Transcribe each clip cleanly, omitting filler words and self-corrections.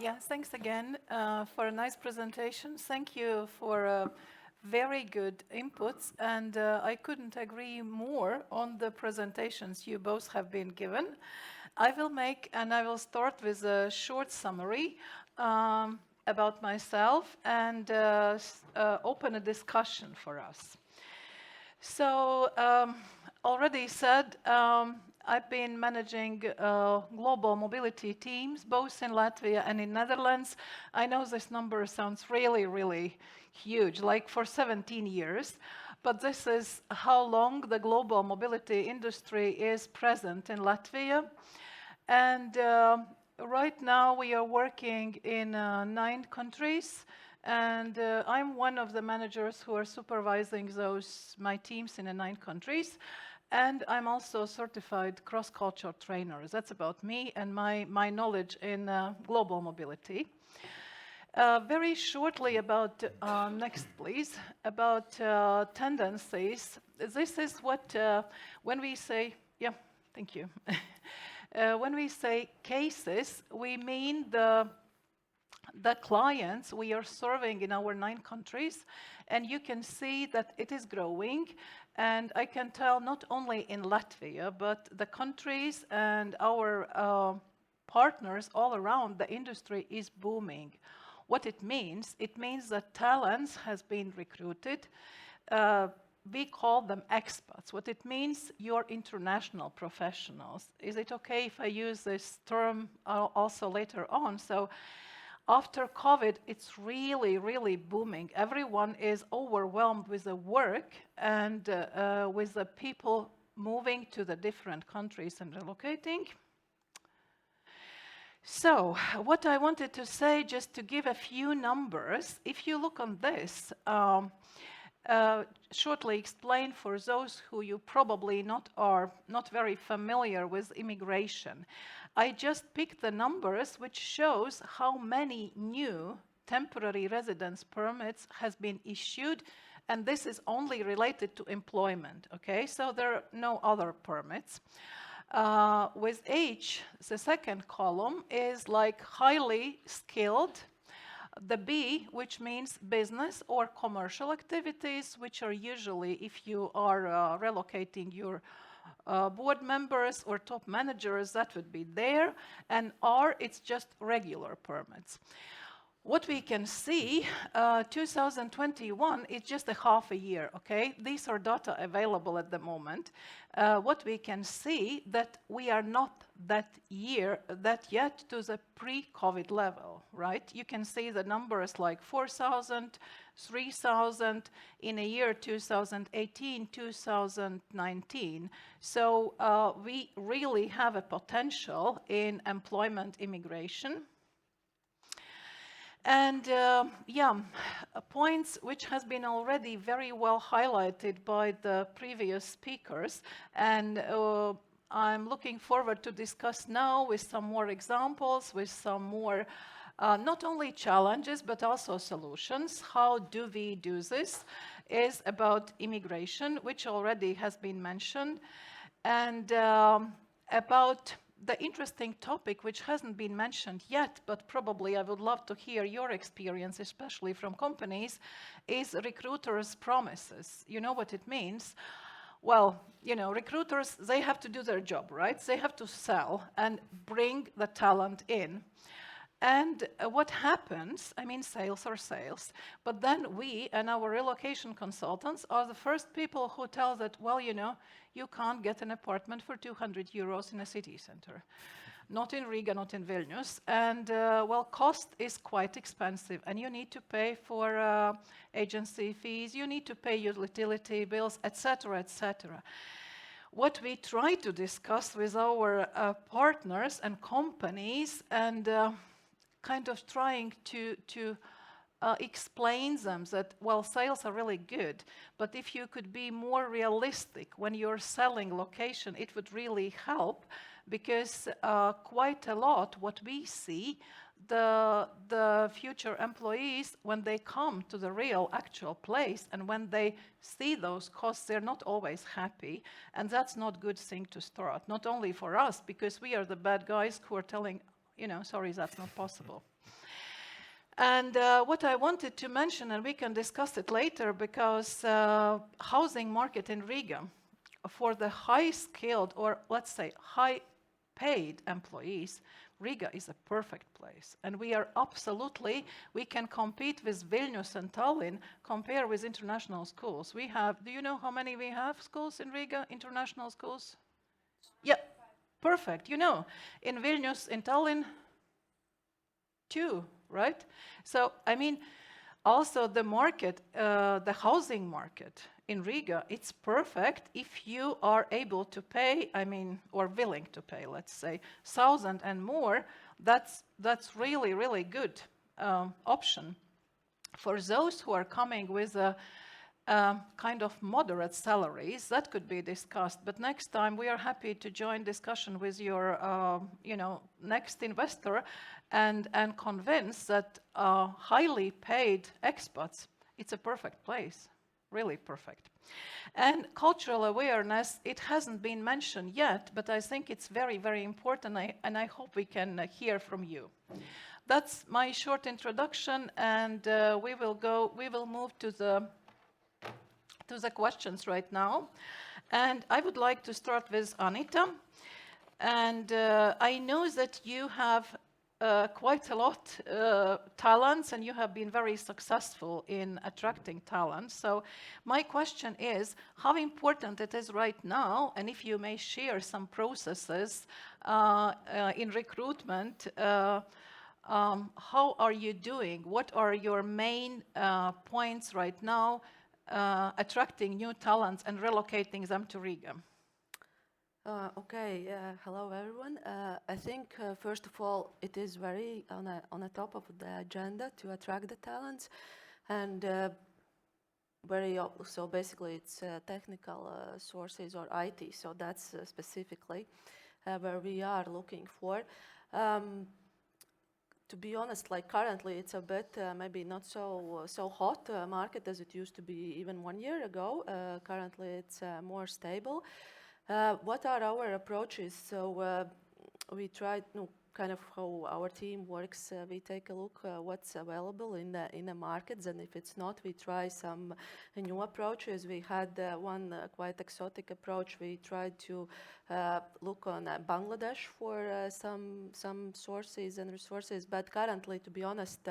Yeah, thanks again for a nice presentation. Thank you for very good inputs, and I couldn't agree more on the presentations you both have been given. I will start with a short summary about myself and open a discussion for us. So, already said, I've been managing global mobility teams, both in Latvia and in Netherlands. I know this number sounds really, really huge, like for 17 years, but this is how long the global mobility industry is present in Latvia. And right now we are working in 9 countries. And I'm one of the managers who are supervising my teams in the 9 countries. And I'm also a certified cross-cultural trainer. That's about me and my knowledge in global mobility. Very shortly about, next please, about tendencies. This is what, when we say, yeah, thank you. When we say cases, we mean the clients we are serving in our 9 countries, and you can see that it is growing. And I can tell not only in Latvia, but the countries and our partners all around the industry is booming. What it means that talents has been recruited. We call them expats. What it means, you're international professionals. Is it okay if I use this term also later on? So after COVID, it's really, really booming. Everyone is overwhelmed with the work and with the people moving to the different countries and relocating. So what I wanted to say, just to give a few numbers, if you look on this, shortly explain for those who you probably are not very familiar with immigration. I just picked the numbers which shows how many new temporary residence permits has been issued, and this is only related to employment, okay? So there are no other permits. With age, the second column is like highly skilled. The B, which means business or commercial activities, which are usually, if you are relocating your board members or top managers, that would be there. And R, it's just regular permits. What we can see, 2021 is just a half a year, okay? These are data available at the moment. What we can see that we are not that yet to the pre-COVID level, right? You can see the numbers like 4,000, 3,000 in a year 2018, 2019. So we really have a potential in employment immigration. And points which has been already very well highlighted by the previous speakers, and I'm looking forward to discuss now with some more examples, with some more not only challenges but also solutions. How do we do this? Is about immigration, which already has been mentioned, and about the interesting topic, which hasn't been mentioned yet, but probably I would love to hear your experience, especially from companies, is recruiters' promises. You know what it means? Well, you know, recruiters, they have to do their job, right? They have to sell and bring the talent in. And what happens, I mean, sales are sales, but then we and our relocation consultants are the first people who tell that, well, you know, you can't get an apartment for 200 euros in a city center. Not in Riga, not in Vilnius. And, well, cost is quite expensive, and you need to pay for agency fees, you need to pay your utility bills, etc., etc. What we try to discuss with our partners and companies and kind of trying to explain them that, well, sales are really good, but if you could be more realistic when you're selling location, it would really help, because quite a lot what we see, the future employees, when they come to the real actual place and when they see those costs, they're not always happy, and that's not a good thing to start, not only for us, because we are the bad guys who are telling, sorry, that's not possible. And what I wanted to mention, and we can discuss it later, because housing market in Riga for the high-skilled, or let's say high-paid employees, Riga is a perfect place. And we can compete with Vilnius and Tallinn, compare with international schools. Do you know how many we have schools in Riga, international schools? Yeah, perfect. In Vilnius, in Tallinn, 2, right? So, also the market, the housing market in Riga, it's perfect if you are able to pay, or willing to pay, let's say, 1,000 and more. That's really, really good option. For those who are coming with a kind of moderate salaries, that could be discussed. But next time we are happy to join discussion with your, next investor and convince that highly paid expats, it's a perfect place, really perfect. And cultural awareness, it hasn't been mentioned yet, but I think it's very, very important, and I hope we can hear from you. That's my short introduction, and we will move to the questions right now. And I would like to start with Anita. And I know that you have quite a lot talents, and you have been very successful in attracting talent. So my question is, how important it is right now, and if you may share some processes in recruitment, how are you doing? What are your main points right now attracting new talents and relocating them to Riga? Hello everyone. I think first of all, it is very on the top of the agenda to attract the talents, and so basically it's technical sources or IT. So that's specifically where we are looking for. To be honest, like currently it's a bit maybe not so hot market as it used to be even 1 year ago. Currently it's more stable. What are our approaches? So we try kind of how our team works. We take a look what's available in the markets, and if it's not, we try some new approaches. We had one quite exotic approach. We tried to look on Bangladesh for some sources and resources, but currently, to be honest,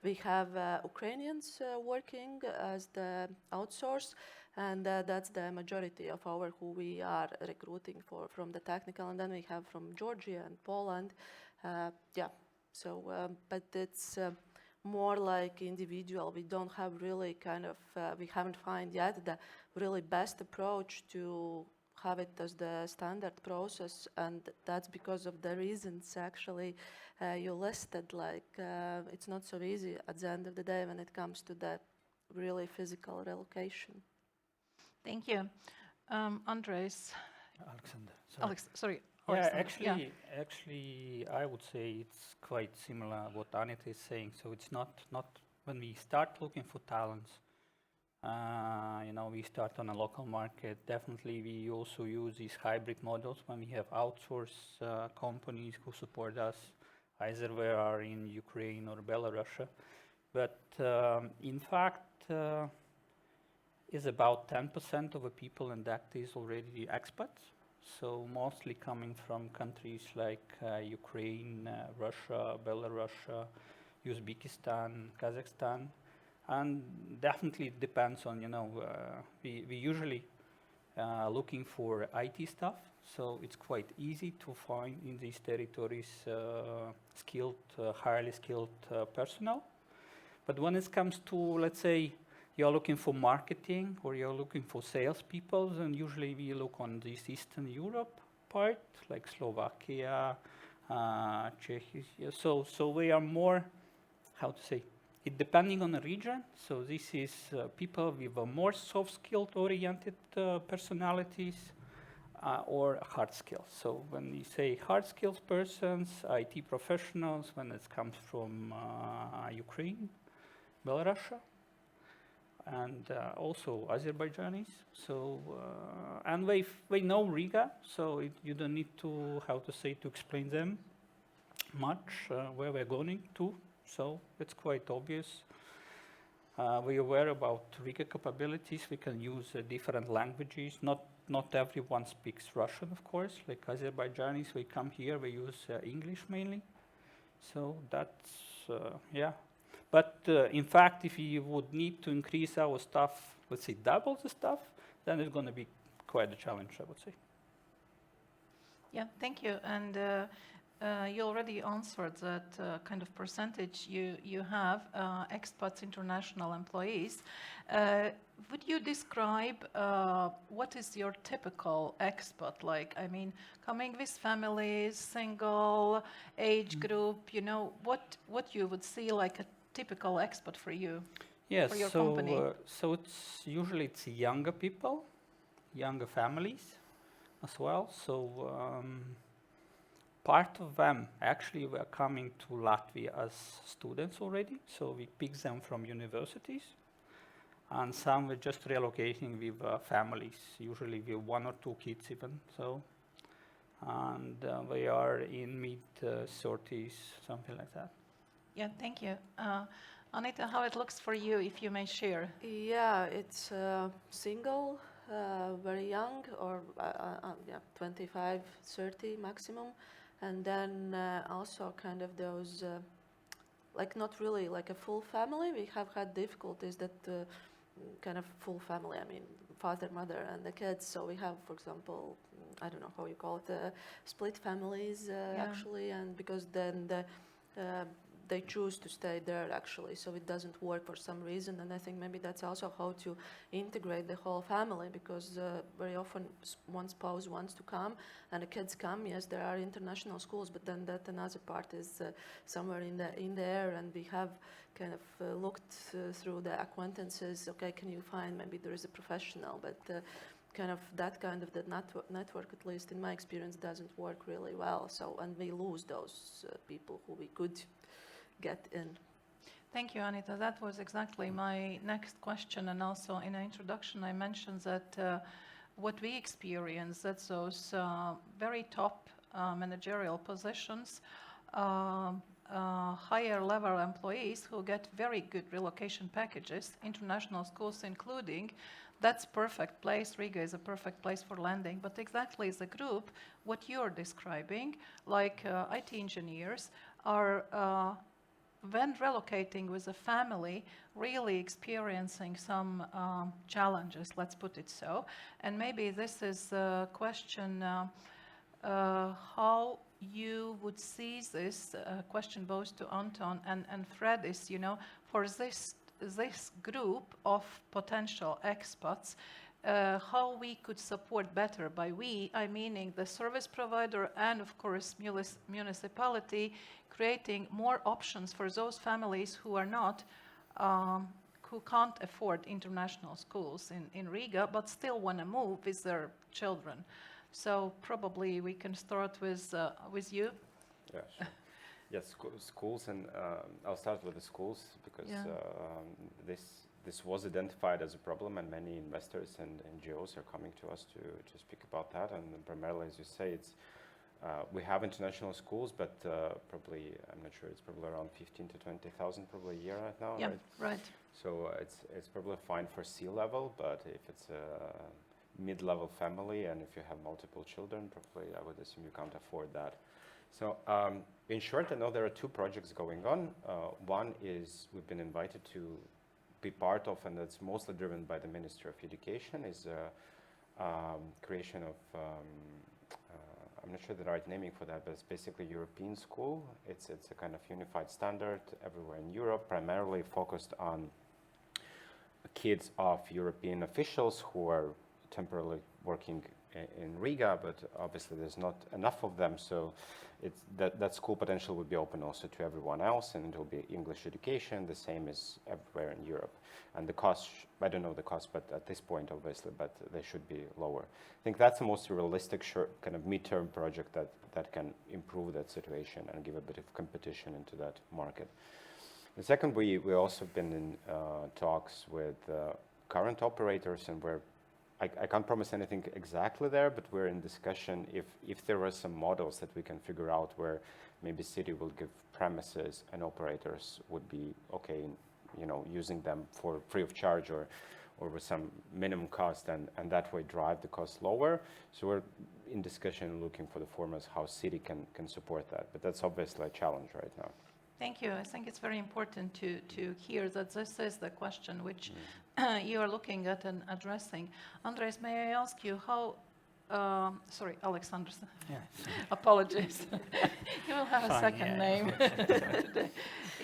we have Ukrainians working as the outsource, and that's the majority of who we are recruiting from the technical, and then we have from Georgia and Poland. But it's more like individual. We don't have really we haven't found yet the really best approach to have it as the standard process, and that's because of the reasons actually you listed. Like it's not so easy at the end of the day when it comes to the really physical relocation. Thank you. Andres. Alexander. Sorry. Yeah, actually, I would say it's quite similar what Anita is saying. So it's not when we start looking for talents, we start on a local market. Definitely, we also use these hybrid models when we have outsource companies who support us, either we are in Ukraine or Belarus. But in fact, is about 10% of the people in that is already expats. So mostly coming from countries like Ukraine, Russia, Belarus, Uzbekistan, Kazakhstan. And definitely it depends on, we usually looking for IT stuff. So it's quite easy to find in these territories highly skilled personnel. But when it comes to, let's say, you're looking for marketing or you're looking for salespeople, then usually we look on this Eastern Europe part, like Slovakia, Czechia. So we are more, it depending on the region. So this is people with a more soft skilled oriented personalities or hard skills. So when we say hard skills persons, IT professionals, when it comes from Ukraine, Belarus, and also Azerbaijanis. So and we know Riga, so you don't need to to explain them. much where we're going to, so it's quite obvious. We're aware about Riga capabilities. We can use different languages. Not everyone speaks Russian, of course. Like Azerbaijanis, we come here, we use English mainly. So that's, yeah. But in fact, if you would need to increase our staff, let's say double the staff, then it's going to be quite a challenge, I would say. Yeah, thank you. And you already answered that kind of percentage you have, expats, international employees. Would you describe what is your typical expat like? I mean, coming with families, single, age group, you know, what you would see like a typical expat for you, Yes, for your company? So it's usually younger people, younger families as well. So part of them actually were coming to Latvia as students already, so we picked them from universities, and some were just relocating with families, usually with 1 or 2 kids even. So, and they are in mid-30s, something like that. Yeah, thank you. Anita, how it looks for you, if you may share? Yeah, it's single, very young, or 25, 30 maximum. And then also kind of those, like not really like a full family. We have had difficulties that kind of full family, I mean, father, mother, and the kids. So we have, for example, I don't know how you call it, split families actually, and because then they choose to stay there actually, so it doesn't work for some reason. And I think maybe that's also how to integrate the whole family, because very often one spouse wants to come and the kids come. Yes, there are international schools, but then that another part is somewhere in the air, and we have kind of looked through the acquaintances. Okay, can you find, maybe there is a professional, but kind of that kind of the network, at least in my experience, doesn't work really well. So, and we lose those people who we could get in. Thank you, Anita. That was exactly my next question. And also in the introduction, I mentioned that what we experience, that's those very top managerial positions, higher level employees who get very good relocation packages, international schools including. That's perfect place. Riga is a perfect place for landing. But exactly as a group, what you're describing, like IT engineers, are when relocating with a family, really experiencing some challenges, let's put it so. And maybe this is a question how you would see this question both to Anton and Fredis, you know, for this group of potential expats, how we could support better. By we, I meaning the service provider and of course municipality, creating more options for those families who are not, who can't afford international schools in Riga, but still want to move with their children. So probably we can start with you. Yeah, sure. Yes, schools, and I'll start with the schools because this was identified as a problem, and many investors and NGOs are coming to us to speak about that. And primarily, as you say, it's we have international schools, but probably, I'm not sure, it's probably around 15 to 20,000 probably a year right now, Yeah, right? right. So it's probably fine for C-level, but if it's a mid-level family and if you have multiple children, probably I would assume you can't afford that. So in short, I know there are 2 projects going on. One is we've been invited to be part of, and that's mostly driven by the Ministry of Education, is creation of, I'm not sure the right naming for that, but it's basically European school. It's a kind of unified standard everywhere in Europe, primarily focused on kids of European officials who are temporarily working in Riga, but obviously there's not enough of them, so that school potential would be open also to everyone else, and it will be English education, the same as everywhere in Europe. And the cost, I don't know the cost, but at this point, obviously, but they should be lower. I think that's the most realistic kind of midterm project that can improve that situation and give a bit of competition into that market. The second, we also been in talks with current operators, and we're I can't promise anything exactly there, but we're in discussion if there are some models that we can figure out where maybe city will give premises and operators would be okay, using them for free of charge or with some minimum cost, and that way drive the cost lower. So we're in discussion looking for the formats how city can support that, but that's obviously a challenge right now. Thank you. I think it's very important to hear that this is the question which you are looking at and addressing. Andres, may I ask you how, sorry, Alexander, Yeah. apologies. You will have a Fine, second yeah. name today.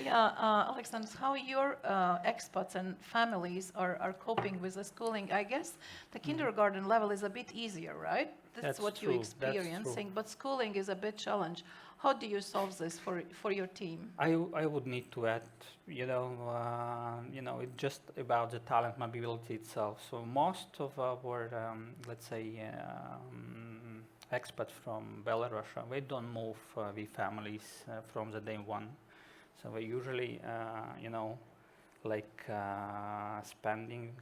Yeah, Alexander, how your expats and families are coping with the schooling? I guess the kindergarten level is a bit easier, right? That's what true, you're that's experiencing, true. but schooling is a bit challenge. How do you solve this for your team? I would need to add, it's just about the talent mobility itself. So most of our, let's say, expats from Belarus, we don't move with families from the day one. So we usually, spending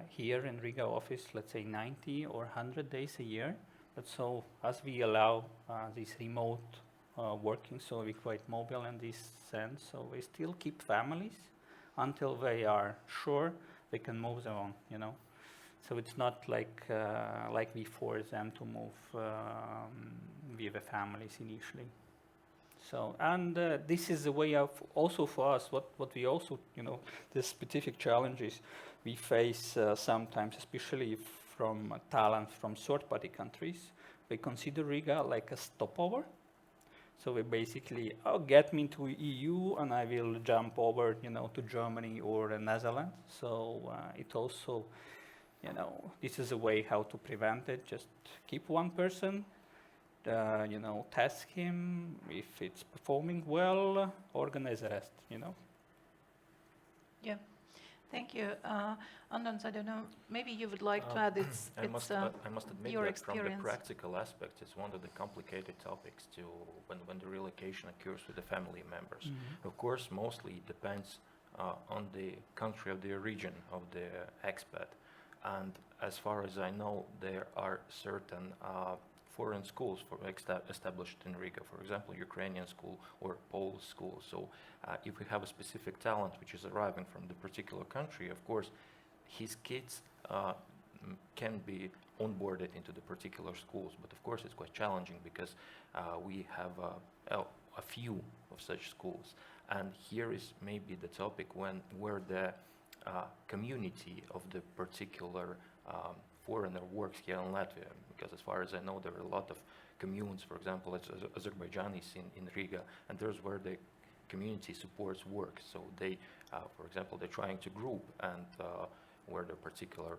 here in Riga office, let's say 90 or 100 days a year. But so as we allow this remote working, so we're quite mobile in this sense. So we still keep families until they are sure they can move their own, So it's not like we force them to move with the families initially. So, and this is the way of also for us, what we also, the specific challenges we face sometimes, especially from talent from third-party countries. We consider Riga like a stopover. So we basically, get me to EU and I will jump over, to Germany or the Netherlands. So it also, this is a way how to prevent it. Just keep one person, task him. If it's performing well, organize the rest, Yeah. Thank you. Antons, I don't know, maybe you would like to add I must admit your that experience. from the practical aspect, it's one of the complicated topics to when the relocation occurs with the family members. Mm-hmm. Of course, mostly it depends on the country of the origin of the expat. And as far as I know, there are certain foreign schools established in Riga, for example, Ukrainian school or Polish school. So if we have a specific talent which is arriving from the particular country, of course, his kids can be onboarded into the particular schools. But of course, it's quite challenging because we have a few of such schools. And here is maybe the topic where the community of the particular foreigner works here in Latvia, because as far as I know, there are a lot of communes, for example, Azerbaijanis in Riga, and there's where the community supports work. So they, for example, they're trying to group, and where the particular,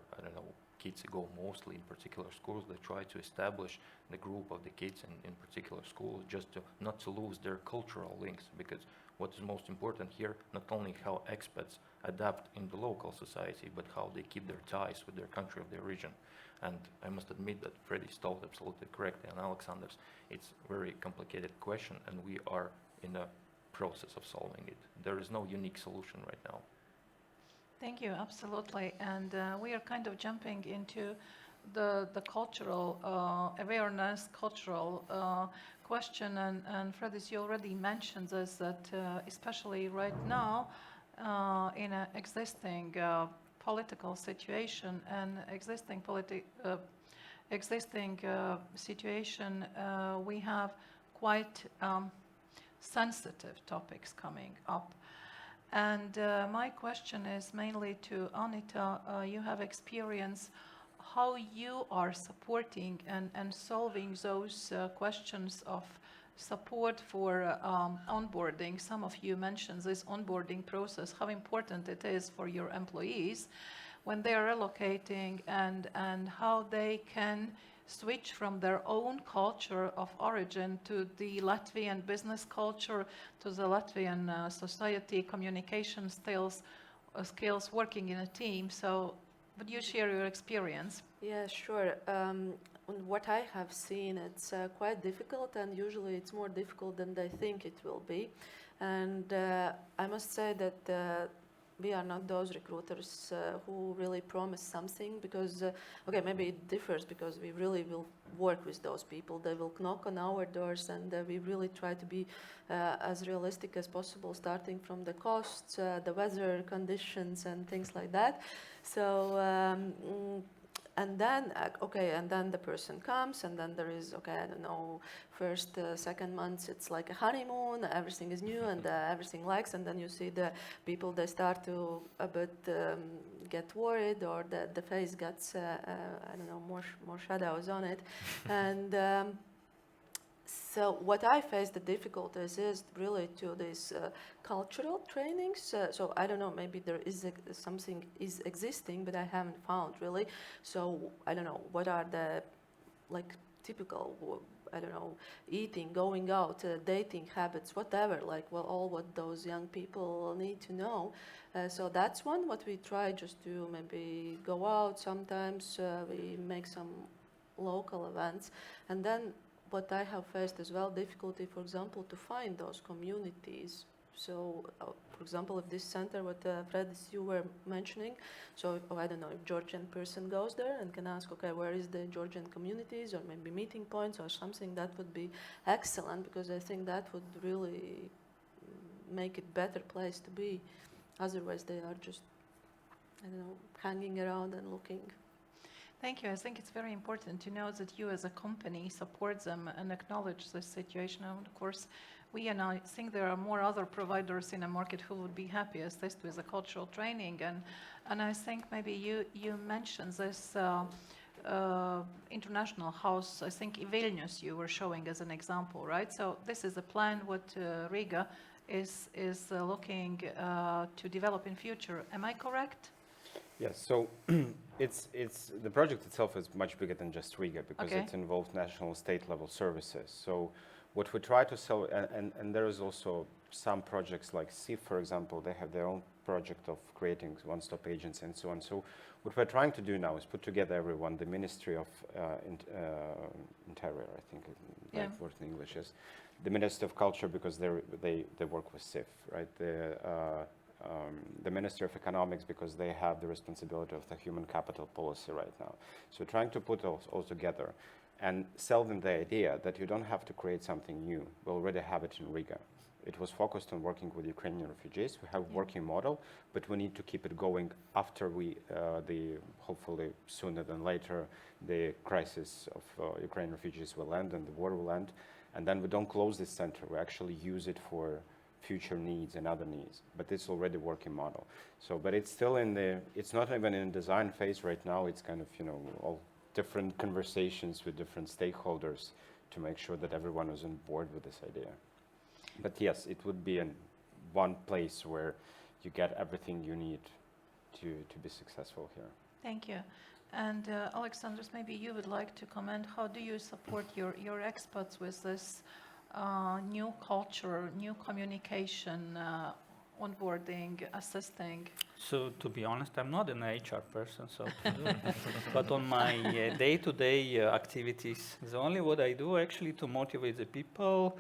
kids go mostly in particular schools, they try to establish the group of the kids in particular schools just to not to lose their cultural links, because what is most important here, not only how expats adapt in the local society, but how they keep their ties with their country of their origin. And I must admit that Fredis told absolutely correctly, and Alexander's, it's a very complicated question, and we are in a process of solving it. There is no unique solution right now. Thank you, absolutely. And we are kind of jumping into the cultural awareness, cultural question. And Fredis, you already mentioned this, that especially right now, in an existing political situation and existing situation, we have quite sensitive topics coming up. And my question is mainly to Anita. You have experience how you are supporting and solving those questions of support for onboarding. Some of you mentioned this onboarding process, how important it is for your employees when they are relocating, and how they can switch from their own culture of origin to the Latvian business culture, to the Latvian society, communication skills, working in a team. So would you share your experience? Yeah, sure. What I have seen, it's quite difficult, and usually it's more difficult than they think it will be. And I must say that we are not those recruiters who really promise something, because okay, maybe it differs because we really will work with those people. They will knock on our doors, and we really try to be as realistic as possible, starting from the costs, the weather conditions, and things like that. So and then and then the person comes, and then there is, okay, I don't know, first second months it's like a honeymoon, everything is new, and everything likes, and then you see the people, they start to a bit get worried, or the face gets I don't know, more shadows on it. And so what I face the difficulties is really to these cultural trainings. So I don't know, maybe there is something is existing, but I haven't found really. So I don't know, what are the like typical, I don't know, eating, going out, dating habits, whatever, like, well, all what those young people need to know. So that's one what we try, just to maybe go out sometimes. We make some local events, and then what I have faced as well, difficulty, for example, to find those communities. So, for example, if this center, what Fredis, you were mentioning, so I don't know, if Georgian person goes there and can ask, okay, where is the Georgian communities, or maybe meeting points or something, that would be excellent, because I think that would really make it better place to be. Otherwise, they are just, I don't know, hanging around and looking. Thank you. I think it's very important to know that you as a company support them and acknowledge the situation. And of course, and I think there are more other providers in the market who would be happy assist with the cultural training. And I think maybe you mentioned this international house, I think in Vilnius you were showing as an example, right? So this is a plan what Riga is looking to develop in future. Am I correct? Yes, so it's the project itself is much bigger than just Riga, because Okay. it involves national state level services. So what we try to sell, and there is also some projects like SIF, for example, they have their own project of creating one-stop agency and so on. So what we're trying to do now is put together everyone, the Ministry of Interior, I think the right word in English is, the Ministry of Culture, because they work with SIF, right? The Ministry of Economics, because they have the responsibility of the human capital policy right now. So trying to put all together and sell them the idea that you don't have to create something new. We already have it in Riga. It was focused on working with Ukrainian refugees. We have a working model, but we need to keep it going after hopefully sooner than later, the crisis of Ukrainian refugees will end and the war will end. And then we don't close this center. We actually use it for future needs and other needs, but it's already working model. So, but it's still it's not even in design phase right now. It's kind of, all different conversations with different stakeholders to make sure that everyone is on board with this idea. But yes, it would be in one place where you get everything you need to be successful here. Thank you. And Alexandros, maybe you would like to comment. How do you support your expats with this new culture, new communication, onboarding, assisting? So to be honest, I'm not an HR person, so but on my day-to-day activities, the only what I do actually to motivate the people,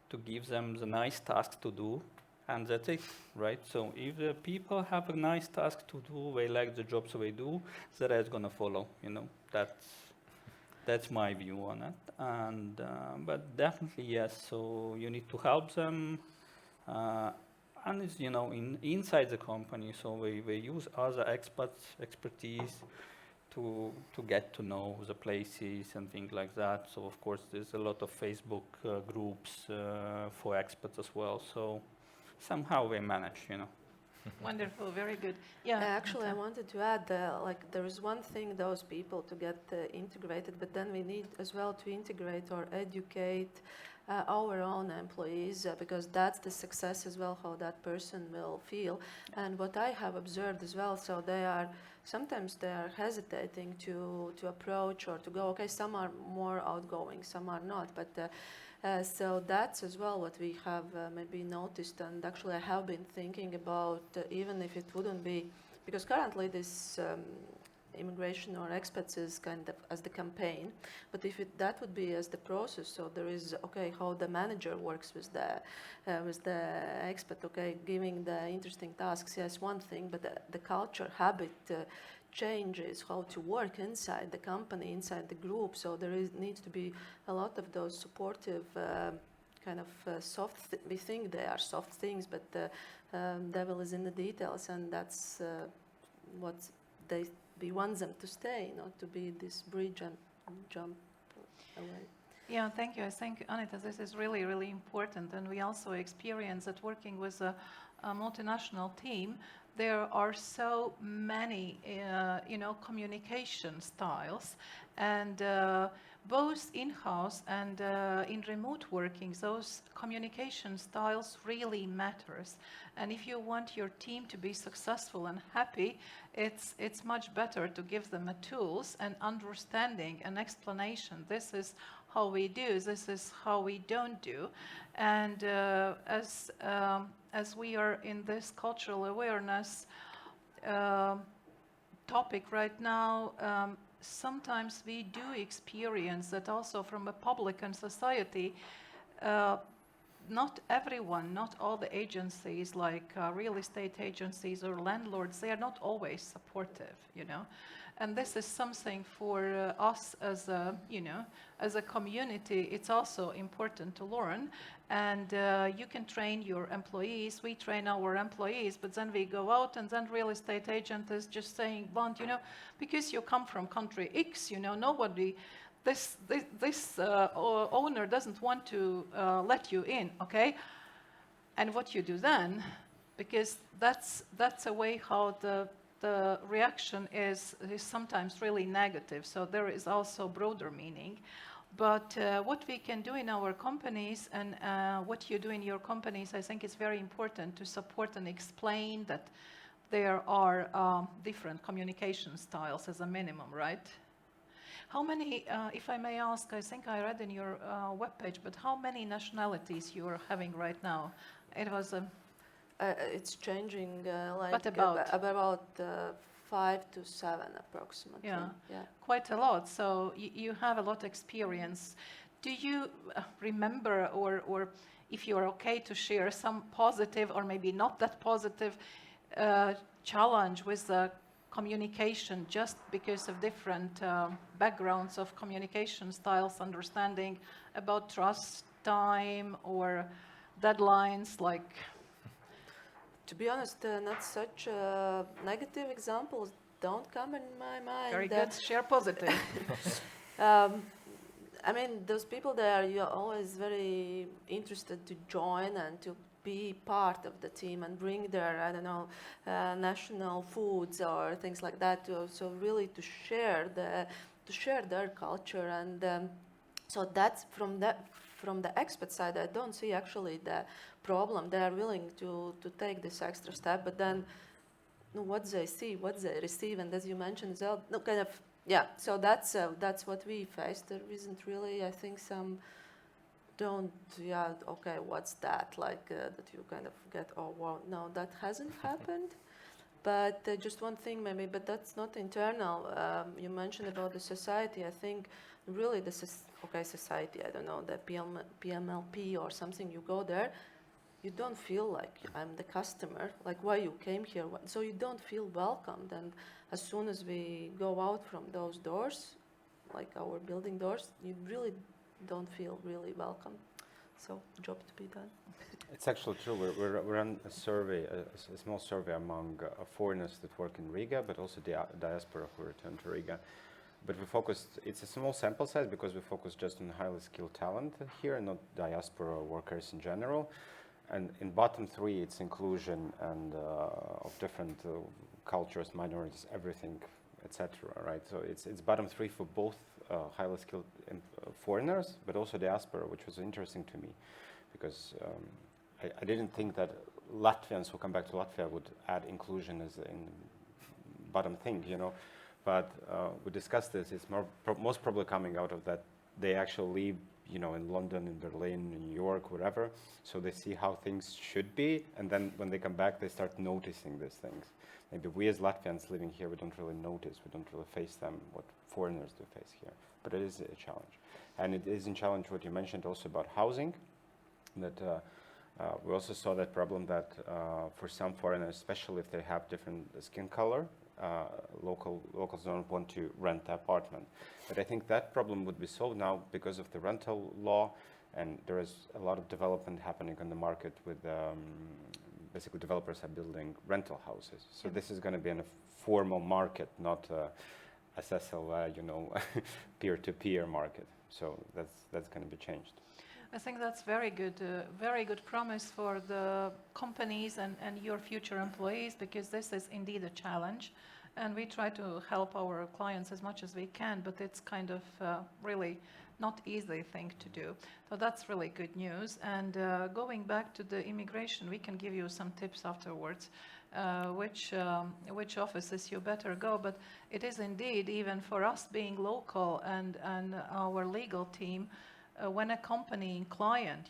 to give them the nice tasks to do, and that's it, right? So if the people have a nice task to do, they like the job, so they do, the rest gonna follow. That's my view on it. And but definitely yes. So you need to help them. And it's, inside the company, so we use other expertise to get to know the places and things like that. So of course there's a lot of Facebook groups for experts as well. So somehow we manage, Wonderful, very good. Yeah. Actually, I Anita. wanted to add, there is one thing, those people to get integrated, but then we need as well to integrate or educate our own employees, because that's the success as well, how that person will feel. And what I have observed as well, so sometimes they are hesitating to approach or to go. Okay, some are more outgoing, some are not, but so that's as well what we have maybe noticed. And actually I have been thinking about, even if it wouldn't be, because currently this immigration or expats is kind of as the campaign, but if that would be as the process, so there is how the manager works with the expat, giving the interesting tasks, yes, one thing, but the culture, habit, changes, how to work inside the company, inside the group. So needs to be a lot of those supportive we think they are soft things, but the devil is in the details, and that's what we want them to stay, not to be this bridge and jump away. Yeah, thank you. I think, Anita, this is really, really important. And we also experience that working with a multinational team, there are so many, communication styles. And both in-house and in remote working, those communication styles really matters. And if you want your team to be successful and happy, it's much better to give them tools and understanding and explanation. This is how we do, this is how we don't do. And as we are in this cultural awareness topic right now, sometimes we do experience that also from a public and society. Not everyone, not all the agencies like real estate agencies or landlords, they are not always supportive, And this is something for us as a community. It's also important to learn. And you can train your employees. We train our employees, but then we go out, and then real estate agent is just saying, "Blunt, because you come from country X, nobody." This owner doesn't want to let you in, okay? And what you do then, because that's a way how the reaction is sometimes really negative. So there is also broader meaning. But what we can do in our companies and what you do in your companies, I think is very important to support and explain that there are different communication styles as a minimum, right? How many, if I may ask, I think I read in your webpage, but how many nationalities you are having right now? It was it's changing What about? About 5 to 7 approximately. Yeah. Quite a lot. So you have a lot of experience. Do you remember, or if you are okay to share, some positive or maybe not that positive challenge with the communication, just because of different backgrounds of communication styles, understanding about trust, time, or deadlines, like? To be honest, not such negative examples don't come in my mind. Very good. Share positive. I mean, those people there, you're always very interested to join and to be part of the team and bring their, national foods or things like that. So really to share their culture, and so that's from the expat side. I don't see actually the problem. They are willing to take this extra step, but then what they see, what they receive, and as you mentioned, so that's what we face. There isn't really, I think, some don't, what's that, like that you kind of get, oh wow, no, that hasn't happened. But just one thing maybe, but that's not internal. You mentioned about the society. I think really society, I don't know, the PMLP or something, you go there, you don't feel like I'm the customer, like why you came here. So you don't feel welcomed. And as soon as we go out from those doors, like our building doors, you really don't feel really welcome. So job to be done. It's actually true. We run a survey, a small survey among foreigners that work in Riga, but also diaspora who return to Riga. But we focused, it's a small sample size because we focus just on highly skilled talent here, not diaspora workers in general. And in bottom 3, it's inclusion and of different cultures, minorities, everything, etc. Right? So it's bottom 3 for both highly skilled foreigners, but also diaspora, which was interesting to me, because I didn't think that Latvians who come back to Latvia would add inclusion as in bottom thing, But we discussed this. It's most probably coming out of that they actually leave in London, in Berlin, in New York, wherever. So they see how things should be, and then when they come back, they start noticing these things. Maybe we as Latvians living here, we don't really notice, we don't really face them, what foreigners do face here. But it is a challenge. And it is a challenge what you mentioned also about housing, that we also saw that problem that for some foreigners, especially if they have different skin color, locals don't want to rent the apartment. But I think that problem would be solved now because of the rental law, and there is a lot of development happening on the market with basically developers are building rental houses. So this is going to be in a formal market, not a SSL, peer-to-peer market. So that's going to be changed. I think that's very good promise for the companies and your future employees, because this is indeed a challenge, and we try to help our clients as much as we can, but it's kind of really not easy thing to do. So that's really good news. And going back to the immigration, we can give you some tips afterwards, which offices you better go. But it is indeed, even for us being local and our legal team, when accompanying client,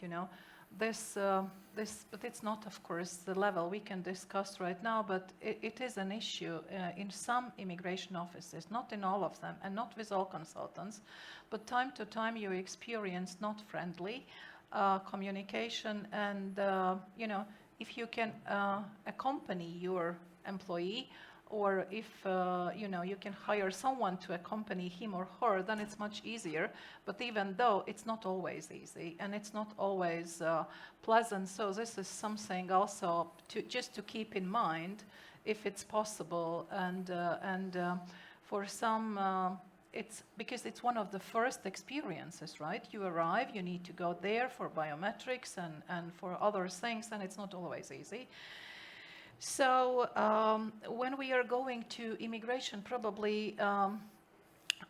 but it's not, of course, the level we can discuss right now, but it is an issue in some immigration offices, not in all of them, and not with all consultants, but time to time you experience not friendly communication, and, if you can accompany your employee, or if you can hire someone to accompany him or her, then it's much easier. But even though it's not always easy and it's not always pleasant, so this is something also just to keep in mind if it's possible. And for some, it's because it's one of the first experiences, right? You arrive, you need to go there for biometrics and for other things, and it's not always easy. So when we are going to immigration, probably,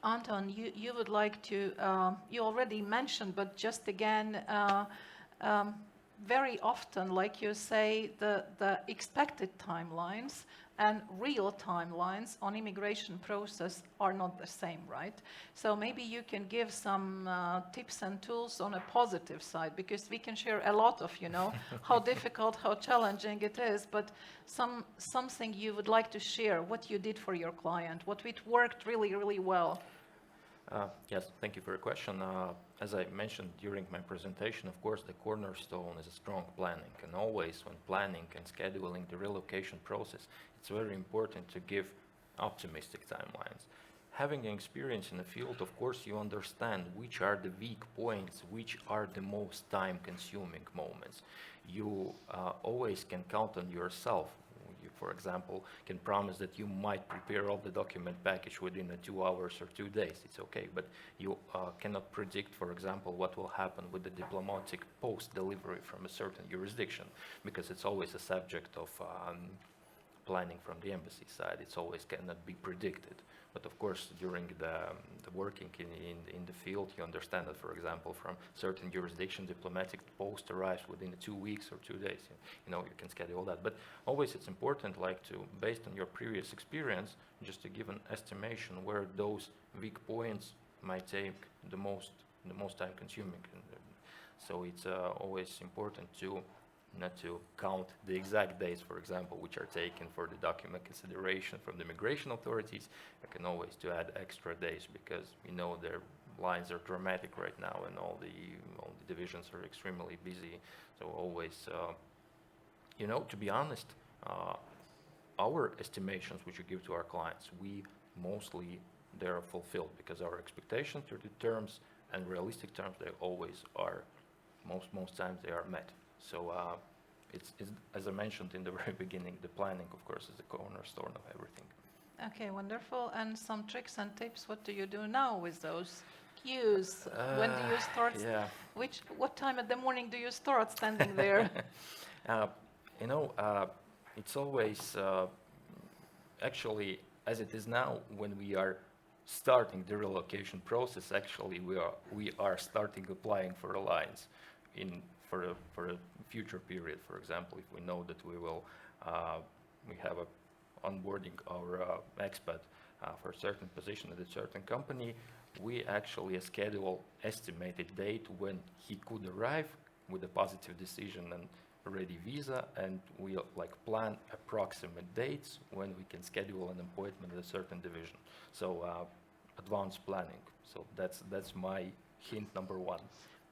Anton, you would like to, you already mentioned, but just again, very often, like you say, the expected timelines and real timelines on immigration process are not the same, right? So maybe you can give some tips and tools on a positive side, because we can share a lot of, how difficult, how challenging it is, but something you would like to share, what you did for your client, what it worked really, really well. Yes, thank you for your question. As I mentioned during my presentation, of course, the cornerstone is a strong planning. And always when planning and scheduling the relocation process, it's very important to give optimistic timelines. Having an experience in the field, of course, you understand which are the weak points, which are the most time-consuming moments. You always can count on yourself. You, for example, can promise that you might prepare all the document package within 2 hours or 2 days. It's okay, but you cannot predict, for example, what will happen with the diplomatic post-delivery from a certain jurisdiction, because it's always a subject of planning from the embassy side. It's always cannot be predicted. But of course, during the working in the field, you understand that, for example, from certain jurisdiction, diplomatic post arrives within 2 weeks or 2 days. You can schedule that. But always it's important, based on your previous experience, just to give an estimation where those weak points might take the most time consuming. So it's always important not to count the exact days, for example, which are taken for the document consideration from the immigration authorities. You can always add extra days, because their lines are dramatic right now, and all the divisions are extremely busy. So always, to be honest, our estimations which we give to our clients, they are fulfilled, because our expectations to the terms and realistic terms, they always are, most times they are met. So it's, as I mentioned in the very beginning, the planning, of course, is the cornerstone of everything. Okay, wonderful. And some tricks and tips, what do you do now with those queues? When do you start? Yeah. What time in the morning do you start standing there? It's always, actually, as it is now, when we are starting the relocation process, actually we are starting applying for alliance for a future period. For example, if we know that we have onboarding our expat for a certain position at a certain company, we actually schedule estimated date when he could arrive with a positive decision and ready visa, and we like plan approximate dates when we can schedule an appointment at a certain division. So advanced planning. So that's my hint number one.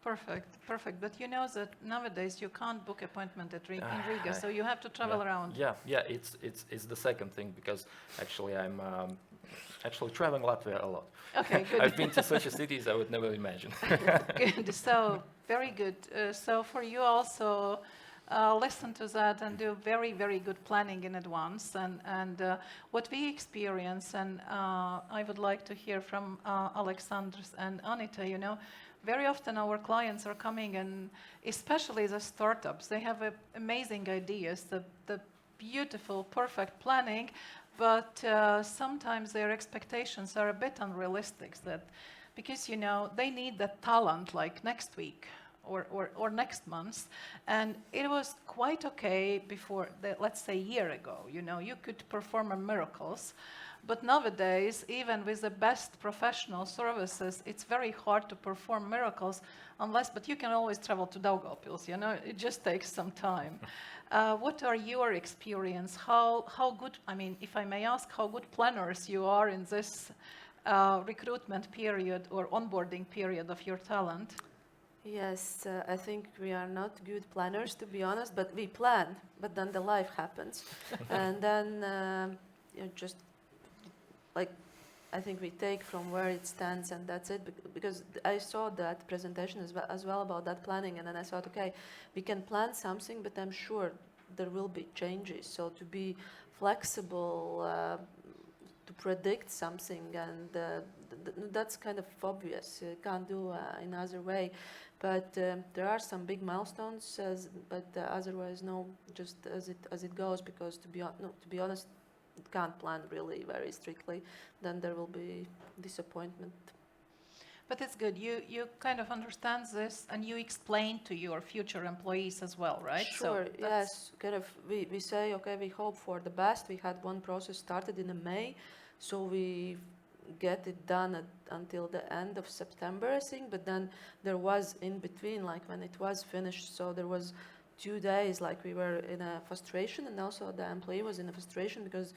Perfect. But you know that nowadays you can't book appointment at in Riga, so you have to travel around. Yeah. It's the second thing, because actually I'm actually traveling Latvia a lot. Okay, good. I've been to such a cities I would never imagine. Good. So very good. So for you also, listen to that and do very good planning in advance. And what we experience, and I would like to hear from Alexandrs and Anita. You know, very often our clients are coming, and especially the startups, they have amazing ideas, the beautiful, perfect planning, but sometimes their expectations are a bit unrealistic. Because you know they need that talent like next week or next month, and it was quite okay before, let's say a year ago. You know, you could perform miracles. But nowadays, even with the best professional services, it's very hard to perform miracles but you can always travel to Daugavpils, you know, it just takes some time. What are your experience? How good, I mean, if I may ask, how good planners you are in this recruitment period or onboarding period of your talent? Yes, I think we are not good planners, to be honest, but we plan, but then the life happens. And then just like, I think we take from where it stands, and that's it. Because I saw that presentation as well about that planning, and then I thought, okay, we can plan something, but I'm sure there will be changes. So to be flexible, to predict something, and that's kind of obvious. You can't do in other way. But there are some big milestones, but otherwise, no, just as it goes. Because to be honest, can't plan really very strictly, then there will be disappointment. But it's good. You kind of understand this, and you explain to your future employees as well, right? Sure, yes. Kind of, we say, okay, we hope for the best. We had one process started in May, so we get it done until the end of September, I think. But then there was in between, like when it was finished, so there was 2 days like we were in a frustration, and also the employee was in a frustration because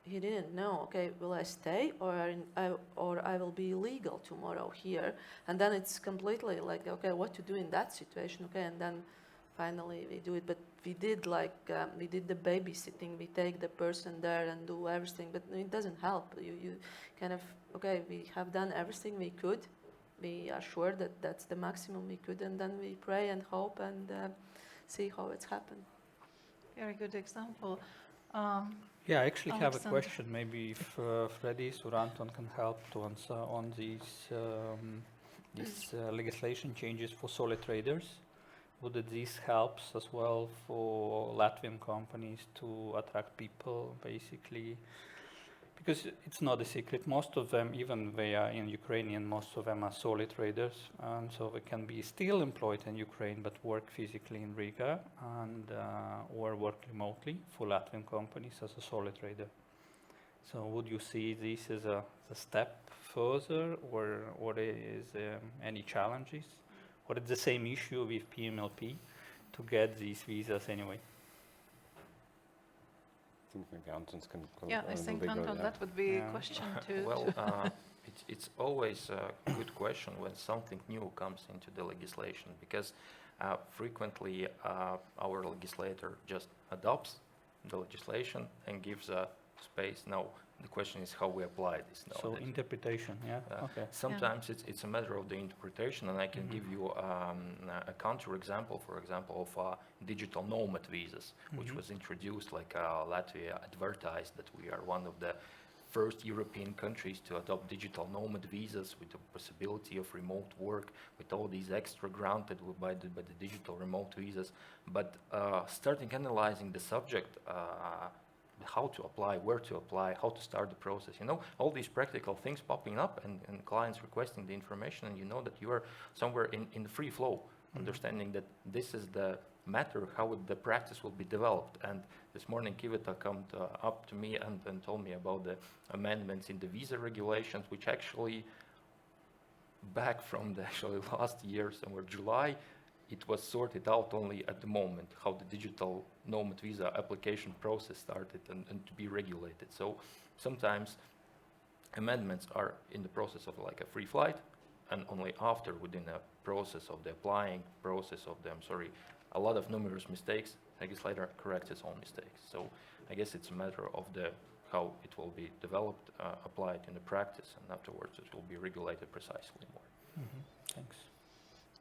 he didn't know, okay, will I stay or I will be illegal tomorrow here? And then it's completely like, okay, what to do in that situation? Okay, and then finally we do it. But we did we did the babysitting. We take the person there and do everything, but it doesn't help. You kind of, okay, we have done everything we could. We are sure that that's the maximum we could, and then we pray and hope and see how it's happened. Very good example. Yeah, I actually have a Alexander. question. Maybe if Fredis or Anton can help to answer on these legislation changes for sole traders. Would this helps as well for Latvian companies to attract people, basically? Because it's not a secret, most of them, even they are in Ukrainian, most of them are sole traders, and so they can be still employed in Ukraine but work physically in Riga and or work remotely for Latvian companies as a sole trader. So would you see this as a step further, or is any challenges? Or it's the same issue with PMLP to get these visas anyway? I think maybe Antons can go. Yeah, I think, Anton, that would be a question too. Well, it's always a good question when something new comes into the legislation, because frequently our legislator just adopts the legislation and gives a space. Now, the question is how we apply this nowadays. So interpretation, yeah? Okay. Sometimes it's a matter of the interpretation, and I can give you a counter example, for example, of digital nomad visas, which was introduced, like Latvia advertised that we are one of the first European countries to adopt digital nomad visas with the possibility of remote work, with all these extra granted by the digital remote visas. But starting analyzing the subject, how to apply, where to apply, how to start the process, all these practical things popping up and clients requesting the information, and you know that you are somewhere in the free flow, understanding that this is the matter, how the practice will be developed. And this morning Kivita came up to me and told me about the amendments in the visa regulations, which actually back from the actually last year, somewhere July, it was sorted out only at the moment, how the digital nomad visa application process started and to be regulated. So sometimes amendments are in the process of like a free flight, and only after, within a process of the applying process of them, a lot of numerous mistakes, legislator corrects its own mistakes. So I guess it's a matter of how it will be developed, applied in the practice, and afterwards it will be regulated precisely more. Thanks.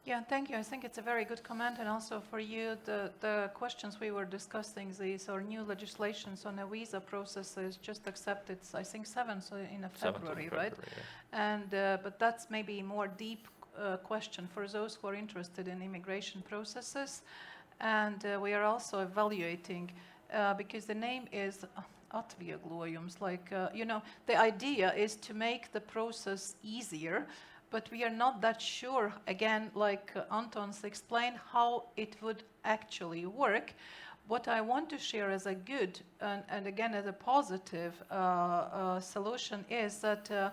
Yeah, thank you. I think it's a very good comment, and also for you, the questions we were discussing, these are new legislations on the visa processes just accepted, I think 7th in February, right? Yeah. And but that's maybe more deep question for those who are interested in immigration processes, and we are also evaluating because the name is atvieglojums, like the idea is to make the process easier. But we are not that sure, again, like Antons explained, how it would actually work. What I want to share as a good and again as a positive solution is that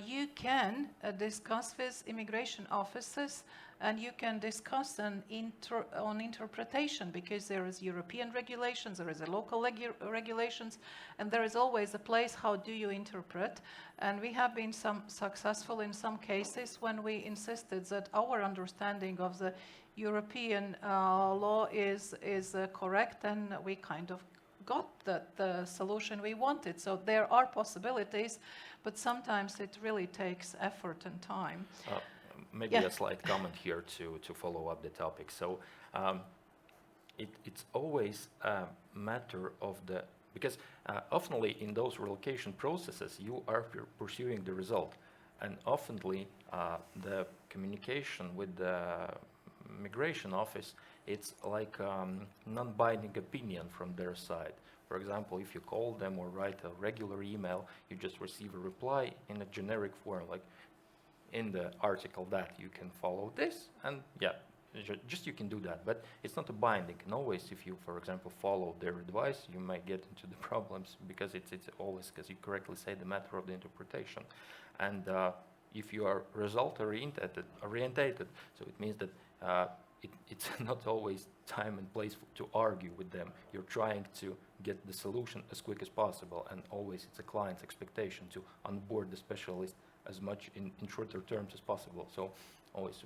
you can discuss with immigration offices, and you can discuss on interpretation, because there is European regulations, there is a local regulations, and there is always a place how do you interpret. And we have been successful in some cases when we insisted that our understanding of the European law is correct, and we kind of got the solution we wanted. So there are possibilities, but sometimes it really takes effort and time. Maybe a slight comment here to follow up the topic. So it's always a matter of because oftenly in those relocation processes, you are pursuing the result. And oftenly the communication with the migration office, it's like non-binding opinion from their side. For example, if you call them or write a regular email, you just receive a reply in a generic form, like in the article that you can follow this, and yeah, just you can do that, but it's not a binding. And always, if you, for example, follow their advice, you might get into the problems, because it's always, because you correctly say, the matter of the interpretation. And if you are result orientated, so it means that it's not always time and place to argue with them. You're trying to get the solution as quick as possible, and always it's a client's expectation to onboard the specialist as much in shorter terms as possible. So always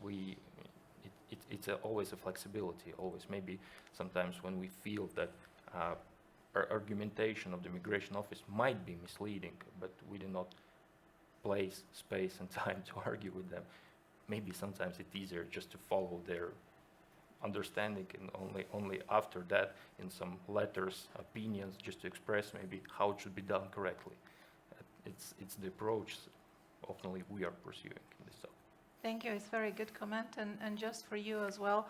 it's always a flexibility. Always, maybe sometimes when we feel that our argumentation of the migration office might be misleading, but we do not place space and time to argue with them. Maybe sometimes it's easier just to follow their understanding, and only after that, in some letters, opinions, just to express maybe how it should be done correctly. It's the approach often we are pursuing in this topic. Thank you. It's a very good comment, and just for you as well,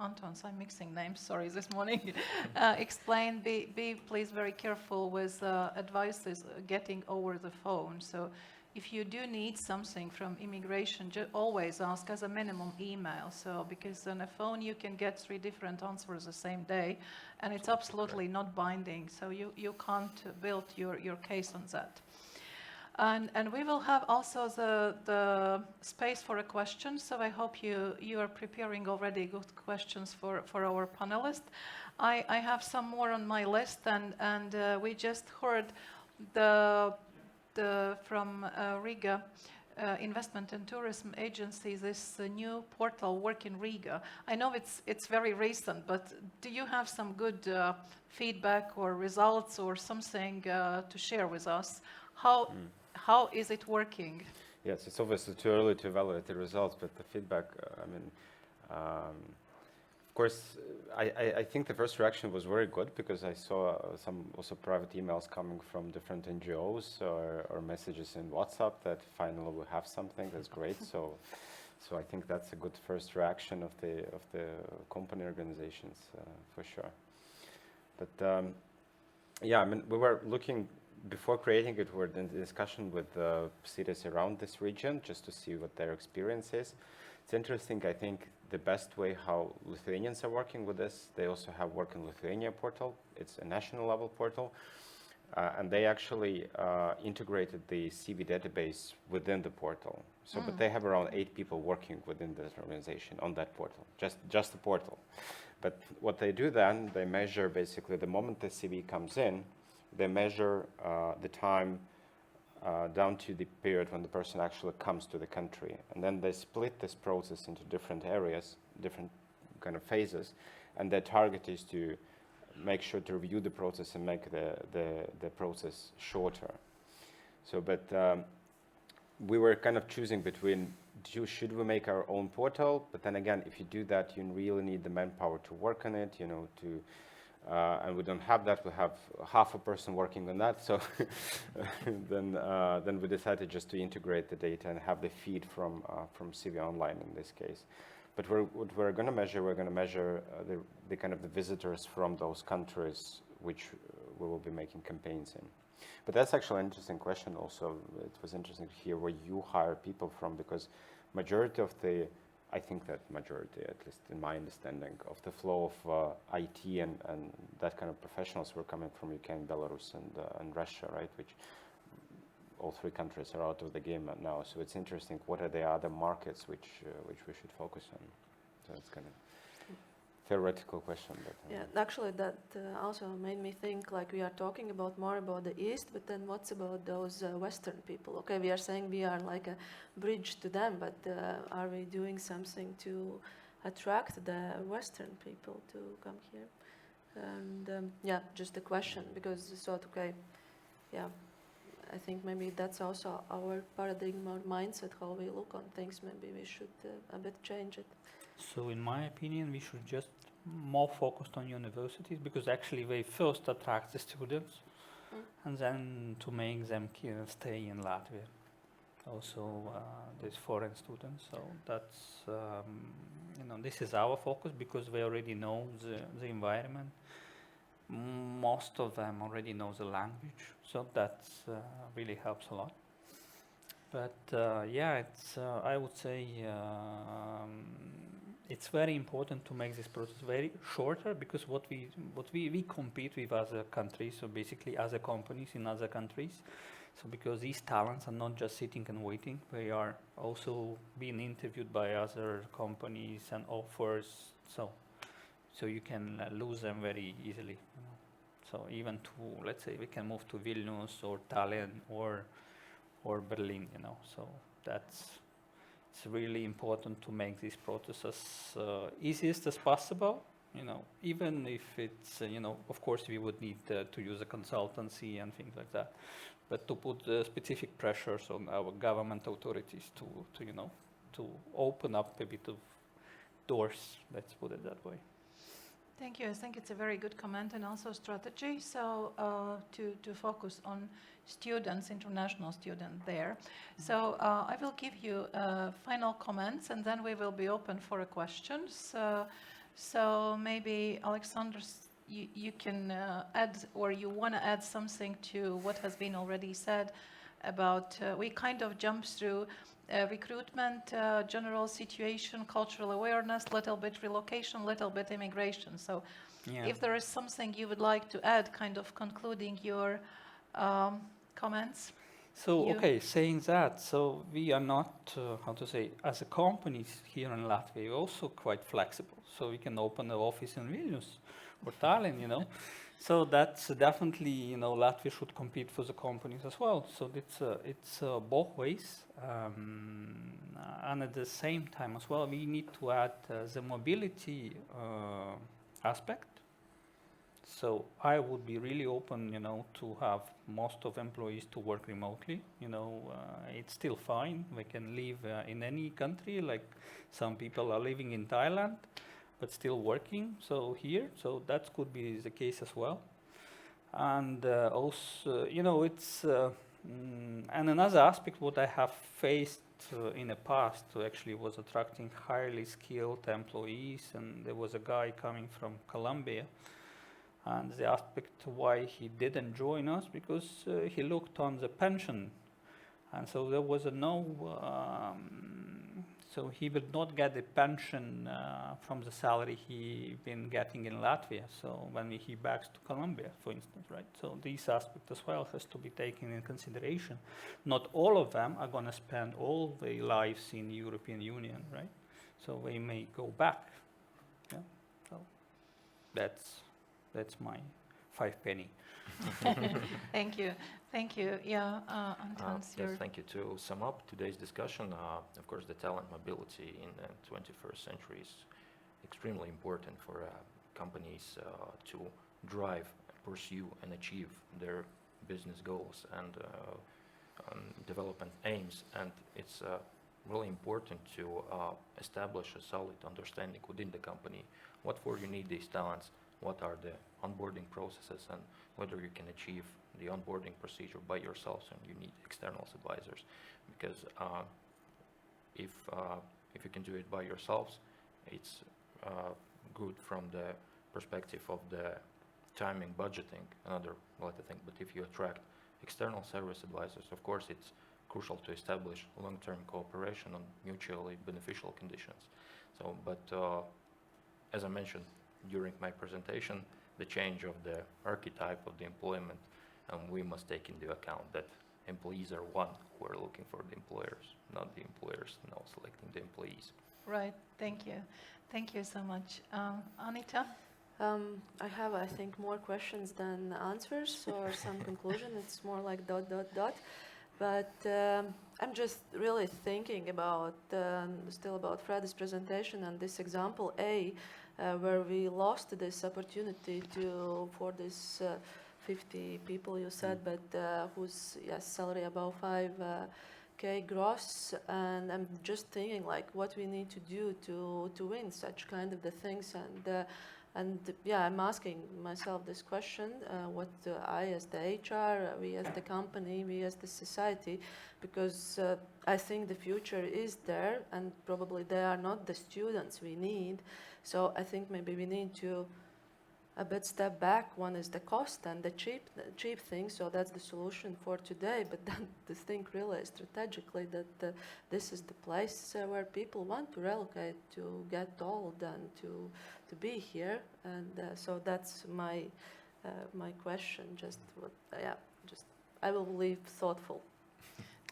Antons, I'm mixing names, sorry, this morning, explained, be please very careful with advices getting over the phone. So if you do need something from immigration, always ask as a minimum email. So because on a phone you can get 3 different answers the same day, and it's absolutely not binding. So you can't build your case on that. And we will have also the space for a question. So I hope you are preparing already good questions for our panelists. I have some more on my list, and we just heard from Riga Investment and Tourism Agency, this new portal Work in Riga. I know it's very recent, but do you have some good feedback or results or something to share with us? How is it working? Yes, it's obviously too early to evaluate the results, but the feedback, of course, I think the first reaction was very good, because I saw some also private emails coming from different NGOs or messages in WhatsApp that finally we have something. That's great. So I think that's a good first reaction of the company organizations for sure. But yeah, we were looking. Before creating it, we're in discussion with cities around this region just to see what their experience is. It's interesting, I think, the best way how Lithuanians are working with this. They also have Work in Lithuania portal. It's a national level portal. And they actually integrated the CV database within the portal. So, but they have around 8 people working within this organization on that portal, just the portal. But what they do then, they measure basically the moment the CV comes in, they measure the time down to the period when the person actually comes to the country. And then they split this process into different areas, different kind of phases. And their target is to make sure to review the process and make the process shorter. So, but we were kind of choosing between, should we make our own portal? But then again, if you do that, you really need the manpower to work on it, you know, and we don't have that. We have half a person working on that. So then we decided just to integrate the data and have the feed from CV Online in this case. But what we're going to measure, the kind of the visitors from those countries which we will be making campaigns in. But that's actually an interesting question also. It was interesting to hear where you hire people from, because majority of the, I think that majority, at least in my understanding, of the flow of IT and that kind of professionals were coming from UK and Belarus and Russia, right? Which all 3 countries are out of the game now. So it's interesting, what are the other markets which we should focus on? So it's kind of theoretical question. But, yeah, actually that also made me think, like, we are talking about more about the East, but then what's about those Western people? Okay, we are saying we are like a bridge to them, but are we doing something to attract the Western people to come here? And yeah, just a question, because I thought, okay, yeah, I think maybe that's also our paradigm or mindset, how we look on things. Maybe we should a bit change it. So in my opinion, we should just more focused on universities, because actually they first attract the students and then to make them stay in Latvia. Also, these foreign students. So that's, you know, this is our focus, because they already know the environment. Most of them already know the language, so that really helps a lot. But yeah, it's I would say it's very important to make this process very shorter, because what we compete with other countries, so basically other companies in other countries. So because these talents are not just sitting and waiting, they are also being interviewed by other companies and offers. So you can lose them very easily. You know? So even to, let's say, we can move to Vilnius or Tallinn or Berlin. You know, so it's really important to make this process as easiest as possible. You know, even if it's you know, of course we would need to use a consultancy and things like that, but to put specific pressures on our government authorities to you know, to open up a bit of doors. Let's put it that way. Thank you. I think it's a very good comment and also strategy. So to focus on students, international students there. So I will give you final comments, and then we will be open for questions. So maybe Alexander, you can add, or you want to add something to what has been already said about, we kind of jumped through recruitment, general situation, cultural awareness, little bit relocation, little bit immigration. So Yeah. if there is something you would like to add, kind of concluding your comments. So, okay, saying that, so we are not, how to say, as a companies here in Latvia, we're also quite flexible. So we can open an office in Vilnius or Tallinn, you know. So that's definitely, you know, Latvia should compete for the companies as well. So it's both ways. And at the same time as well, we need to add the mobility aspect. So I would be really open, you know, to have most of employees to work remotely. You know, it's still fine. We can live in any country. Like some people are living in Thailand, but still working. So here, so that could be the case as well. And also, you know, it's and another aspect what I have faced in the past actually was attracting highly skilled employees. And there was a guy coming from Colombia. And the aspect why he didn't join us, because he looked on the pension. And so there was So he will not get the pension from the salary he been getting in Latvia. So when he backs to Colombia, for instance, right? So these aspects as well has to be taken in consideration. Not all of them are going to spend all their lives in the European Union, right? So they may go back. Yeah. So that's my 5 penny. Thank you. Thank you. Yeah, Antons, Yes, thank you. To sum up today's discussion, of course, the talent mobility in the 21st century is extremely important for companies to drive, pursue, and achieve their business goals and development aims. And it's really important to establish a solid understanding within the company what for you need these talents, what are the onboarding processes, and whether you can achieve the onboarding procedure by yourselves and you need external advisors. Because if you can do it by yourselves, it's good from the perspective of the timing, budgeting, another lot of things. But if you attract external service advisors, of course, it's crucial to establish long-term cooperation on mutually beneficial conditions. So, but as I mentioned during my presentation, the change of the archetype of the employment, we must take into account that employees are one who are looking for the employers, not the employers now selecting the employees. Right. Thank you. Thank you so much. Anita? I have, I think, more questions than answers or some conclusion. It's more like ... But I'm just really thinking about, still about Fredis' presentation and this example A, where we lost this opportunity for this 50 people you said, but whose salary above 5K gross, and I'm just thinking like what we need to do to win such kind of the things, and yeah, I'm asking myself this question: what I as the HR, we as the company, we as the society, because I think the future is there, and probably they are not the students we need. So I think maybe we need to a bit step back. One is the cost and the cheap thing, so that's the solution for today. But then to think really strategically that this is the place where people want to relocate to get old and to be here, and so that's my question. Just I will leave thoughtful.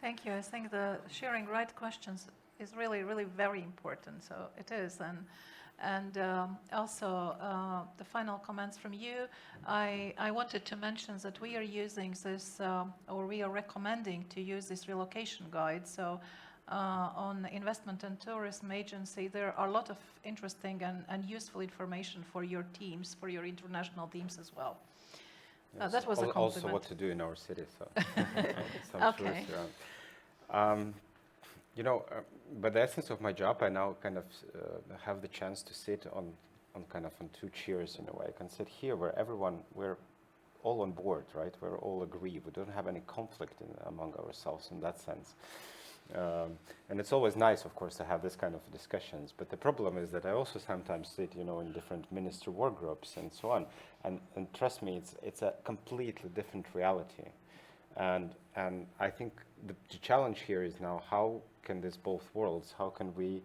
Thank you. I think the sharing right questions is really, really very important. So it is, and also the final comments from you. I wanted to mention that we are using this, or we are recommending to use this relocation guide. So on Investment and Tourism Agency, there are a lot of interesting and useful information for your teams, for your international teams as well. Yes, that was a compliment. Also what to do in our city, so some Okay. tourists around. But the essence of my job, I now kind of have the chance to sit on two chairs in a way. I can sit here where we're all on board, right? We're all agree. We don't have any conflict among ourselves in that sense. And it's always nice, of course, to have this kind of discussions. But the problem is that I also sometimes sit, in different minister work groups and so on. And trust me, it's a completely different reality. And I think the challenge here is now, how can this both worlds, how can we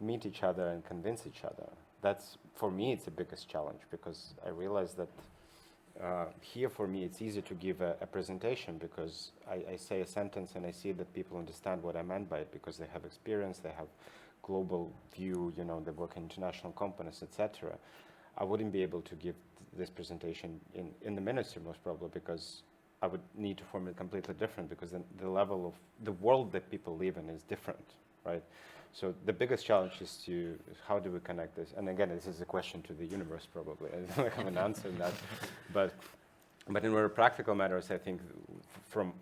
meet each other and convince each other? That's, for me, it's the biggest challenge, because I realize that here for me it's easy to give a presentation, because I say a sentence and I see that people understand what I meant by it, because they have experience, they have global view, they work in international companies, etc. I wouldn't be able to give this presentation in the ministry, most probably, because I would need to form it completely different, because the level of the world that people live in is different, right? So the biggest challenge is how do we connect this? And again, this is a question to the universe, probably. I don't have an answer in that. But in more practical matters, I think from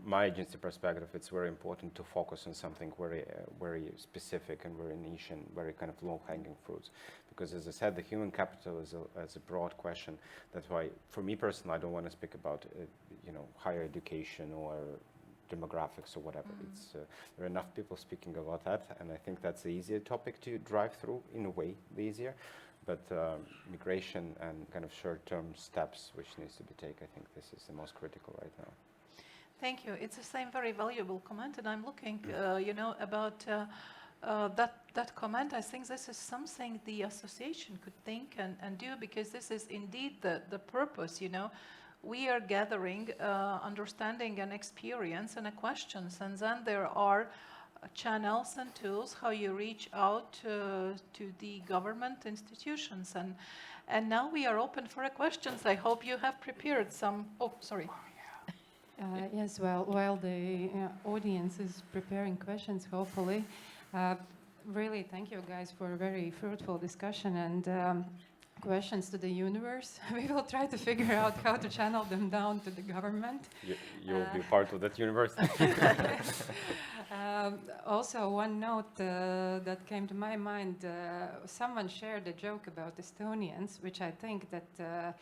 my agency perspective, it's very important to focus on something very specific and very niche and very kind of low-hanging fruits. Because as I said, the human capital is a broad question. That's why, for me personally, I don't want to speak about higher education or demographics or whatever. It's there are enough people speaking about that, and I think that's the easier topic to drive through, in a way, the easier. But migration and kind of short-term steps which needs to be taken, I think this is the most critical right now. Thank you. It's the same very valuable comment, and I'm looking, about that comment. I think this is something the association could think and do, because this is indeed the purpose, you know. We are gathering understanding and experience and questions, and then there are channels and tools how you reach out to the government institutions. And now we are open for questions. I hope you have prepared some. Oh, sorry. Yes, well, while the audience is preparing questions, hopefully, really thank you guys for a very fruitful discussion and questions to the universe. We will try to figure out how to channel them down to the government. You'll be part of that universe. Also, one note that came to my mind, someone shared a joke about Estonians, which I think that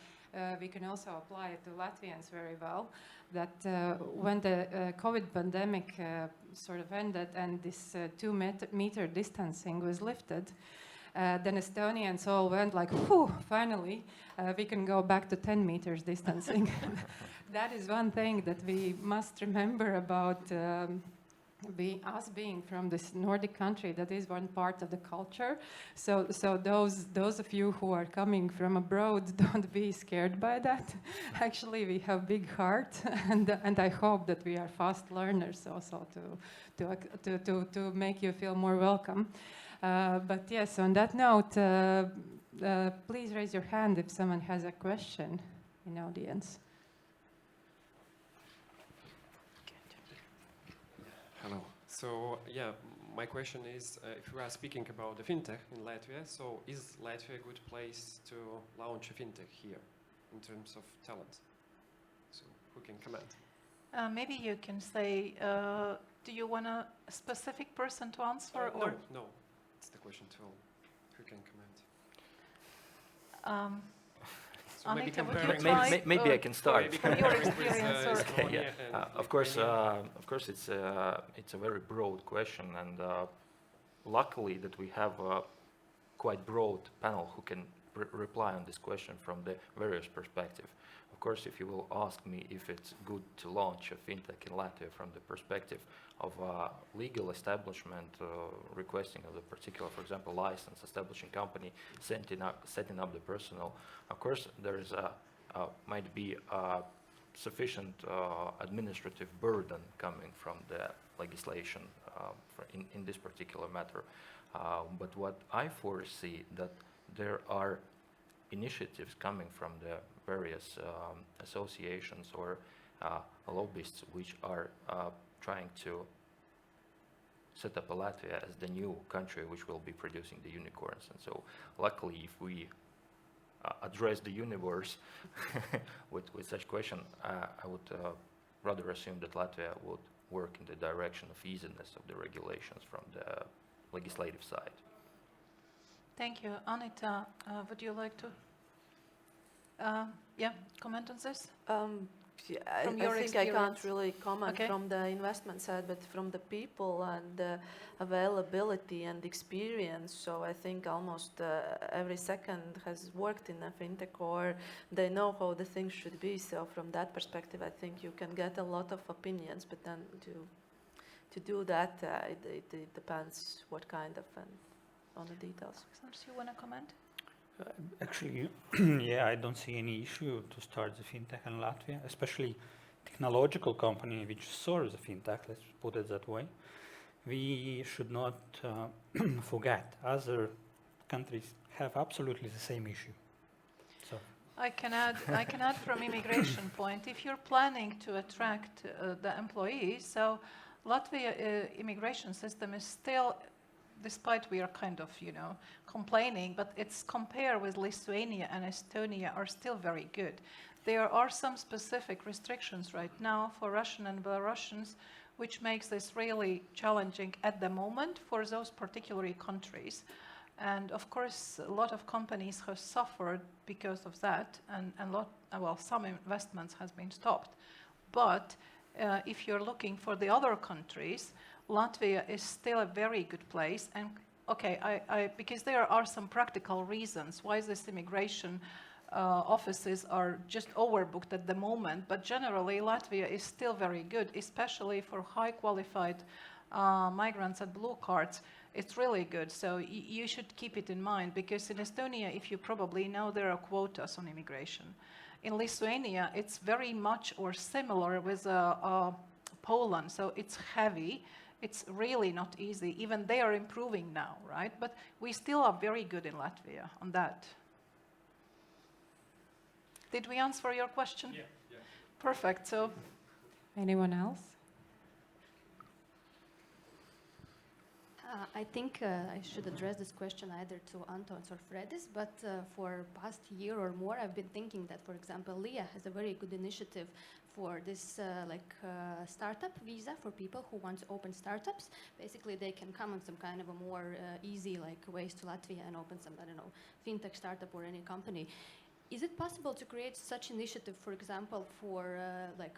we can also apply it to Latvians very well, that when the COVID pandemic sort of ended and this 2-meter distancing was lifted, then Estonians all went like, whew, finally, we can go back to 10 meters distancing. That is one thing that we must remember about us being from this Nordic country. That is one part of the culture. So those of you who are coming from abroad, don't be scared by that. Actually, we have big heart, and I hope that we are fast learners also to make you feel more welcome. But yes, on that note, please raise your hand if someone has a question in the audience. Hello. So, yeah, my question is, if we are speaking about the fintech in Latvia, so is Latvia a good place to launch a fintech here in terms of talent? So, who can comment? Maybe you can say, do you want a specific person to answer? Or No, it's the question to all. Who can comment? So Anita, would you comparing- try? Maybe I can start. From your experience, or- Okay, Estonia yeah. and Of course, Lithuania. it's a very broad question, and luckily that we have a quite broad panel who can reply on this question from the various perspective. Of course, if you will ask me if it's good to launch a fintech in Latvia from the perspective of legal establishment, requesting of the particular, for example, license, establishing company, setting up the personnel, of course, there is might be a sufficient administrative burden coming from the legislation in this particular matter. But what I foresee that there are initiatives coming from the various associations or lobbyists which are trying to set up Latvia as the new country which will be producing the unicorns. And so luckily, if we address the universe with such question, I would rather assume that Latvia would work in the direction of easiness of the regulations from the legislative side. Thank you. Anita, would you like to comment on this? I From your think I can't experience. really comment Okay. from the investment side, but from the people and the availability and experience. So I think almost every second has worked in a fintech, or they know how the things should be. So from that perspective, I think you can get a lot of opinions, but then to do that, it depends what kind of and on the details. Something you want to comment? Actually, yeah, I don't see any issue to start the fintech in Latvia, especially technological company which serves the fintech, let's put it that way. We should not forget other countries have absolutely the same issue. So I can add from immigration point. If you're planning to attract the employees, so Latvia immigration system is still, despite we are kind of, complaining, but it's compared with Lithuania and Estonia are still very good. There are some specific restrictions right now for Russian and Belarusians, which makes this really challenging at the moment for those particular countries. And of course, a lot of companies have suffered because of that, and some investments has been stopped. But if you're looking for the other countries, Latvia is still a very good place. And okay, because there are some practical reasons why this immigration offices are just overbooked at the moment. But generally, Latvia is still very good, especially for high qualified migrants and blue cards, it's really good. So you should keep it in mind, because in Estonia, if you probably know, there are quotas on immigration. In Lithuania, it's very much or similar with Poland, so it's heavy. It's really not easy. Even they are improving now, right? But we still are very good in Latvia on that. Did we answer your question? Yeah. Perfect. So, Anyone else? I think I should address this question either to Antons or Fredis, but for past year or more, I've been thinking that, for example, LIA has a very good initiative for this startup visa for people who want to open startups. Basically, they can come on some kind of a more easy ways to Latvia and open some, I don't know, fintech startup or any company. Is it possible to create such initiative, for example, for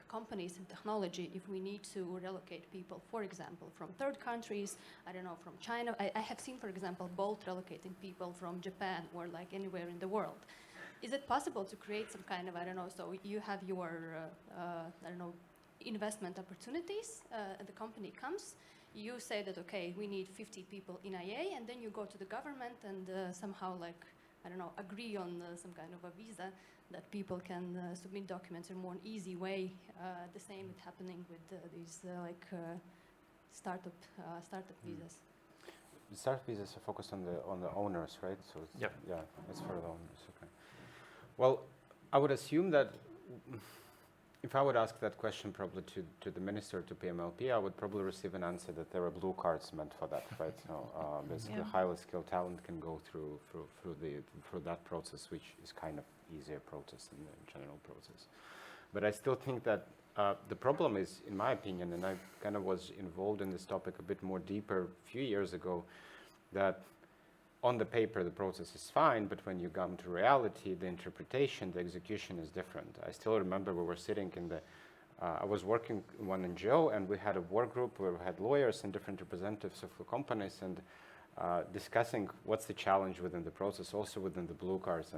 companies in technology, if we need to relocate people, for example, from third countries, I don't know, from China? I have seen, for example, Bolt relocating people from Japan or anywhere in the world. Is it possible to create some kind of, I don't know, so you have your, I don't know, investment opportunities, and the company comes, you say that, okay, we need 50 people in IA, and then you go to the government and somehow I don't know, agree on some kind of a visa that people can submit documents in a more easy way. The same is happening with these startup visas. The startup visas are focused on the owners, right? So it's, Yep. yeah, it's for the owners. Okay. Well, I would assume that if I would ask that question probably to the minister, to PMLP, I would probably receive an answer that there are blue cards meant for that, right? So basically, Yeah. highly skilled talent can go through that process, which is kind of easier process than the general process. But I still think that the problem is, in my opinion, and I kind of was involved in this topic a bit more deeper a few years ago, that on the paper, the process is fine, but when you come to reality, the interpretation, the execution is different. I still remember we were sitting in the, I was working in one NGO, and we had a work group where we had lawyers and different representatives of the companies, and discussing what's the challenge within the process, also within the blue cards.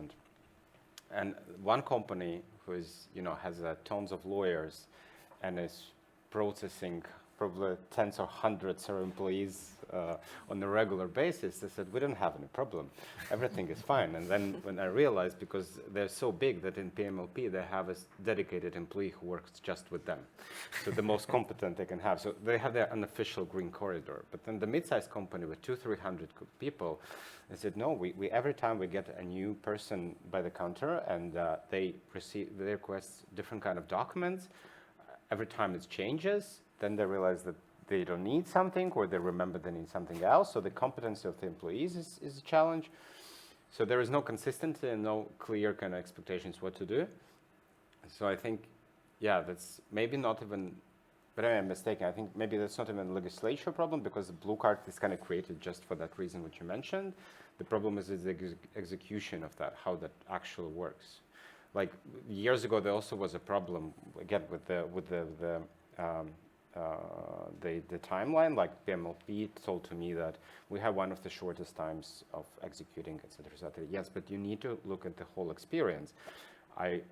And one company who is, has tons of lawyers and is processing probably tens or hundreds of employees on a regular basis, they said, we don't have any problem. Everything is fine. And then when I realized, because they're so big that in PMLP, they have a dedicated employee who works just with them. So the most competent they can have. So they have their unofficial green corridor. But then the mid-sized company with 200-300 people, they said, no, we every time we get a new person by the counter and they request different kind of documents, every time it changes, then they realize that they don't need something, or they remember they need something else. So the competency of the employees is a challenge. So there is no consistency and no clear kind of expectations what to do. So I think, yeah, that's maybe not even, but I am mistaken. I think maybe that's not even a legislature problem, because the blue card is kind of created just for that reason which you mentioned. The problem is the execution of that, how that actually works. Like years ago, there also was a problem again with the timeline. Like PMLP told to me that we have one of the shortest times of executing, etc. Yes, but you need to look at the whole experience. I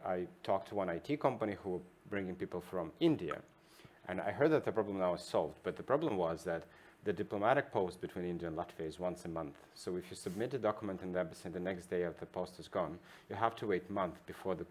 talked to one IT company who were bringing people from India, and I heard that the problem now is solved. But the problem was that the diplomatic post between India and Latvia is once a month. So if you submit a document in the embassy, the next day the post is gone, you have to wait a month before the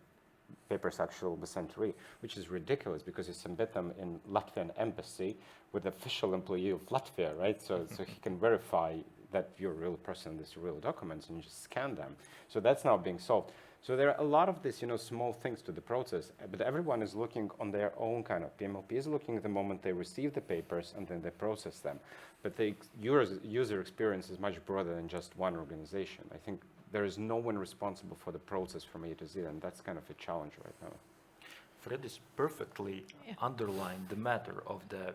papers actually will be sent to Riga, which is ridiculous, because you submit them in Latvian embassy with the official employee of Latvia, right? So he can verify that you're a real person, these real documents, and you just scan them. So that's now being solved. So there are a lot of these, small things to the process, but everyone is looking on their own kind of. PMLP is looking at the moment they receive the papers and then they process them. But the user experience is much broader than just one organization. I think there is no one responsible for the process from A to Z, and that's kind of a challenge right now. Fredis perfectly underlined the matter of the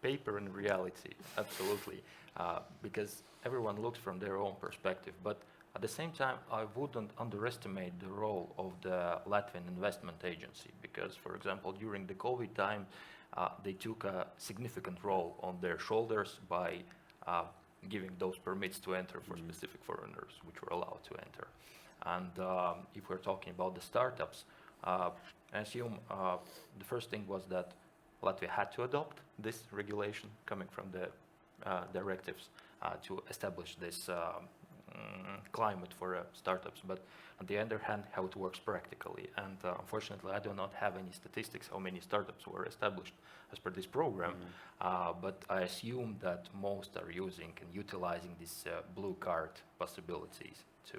paper and reality, absolutely, because everyone looks from their own perspective. But at the same time, I wouldn't underestimate the role of the Latvian Investment Agency, because, for example, during the COVID time, they took a significant role on their shoulders by giving those permits to enter for specific foreigners, which were allowed to enter. And if we're talking about the startups, I assume the first thing was that Latvia had to adopt this regulation coming from the directives to establish this climate for startups. But on the other hand, how it works practically. And unfortunately, I do not have any statistics how many startups were established as per this program. But I assume that most are using and utilizing these blue card possibilities to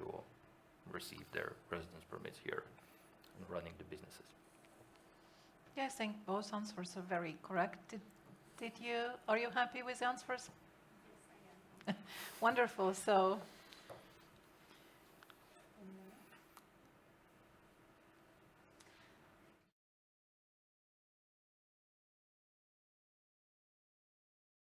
receive their residence permits here and running the businesses. Yeah, I think both answers are very correct. Are you happy with the answers? Wonderful. So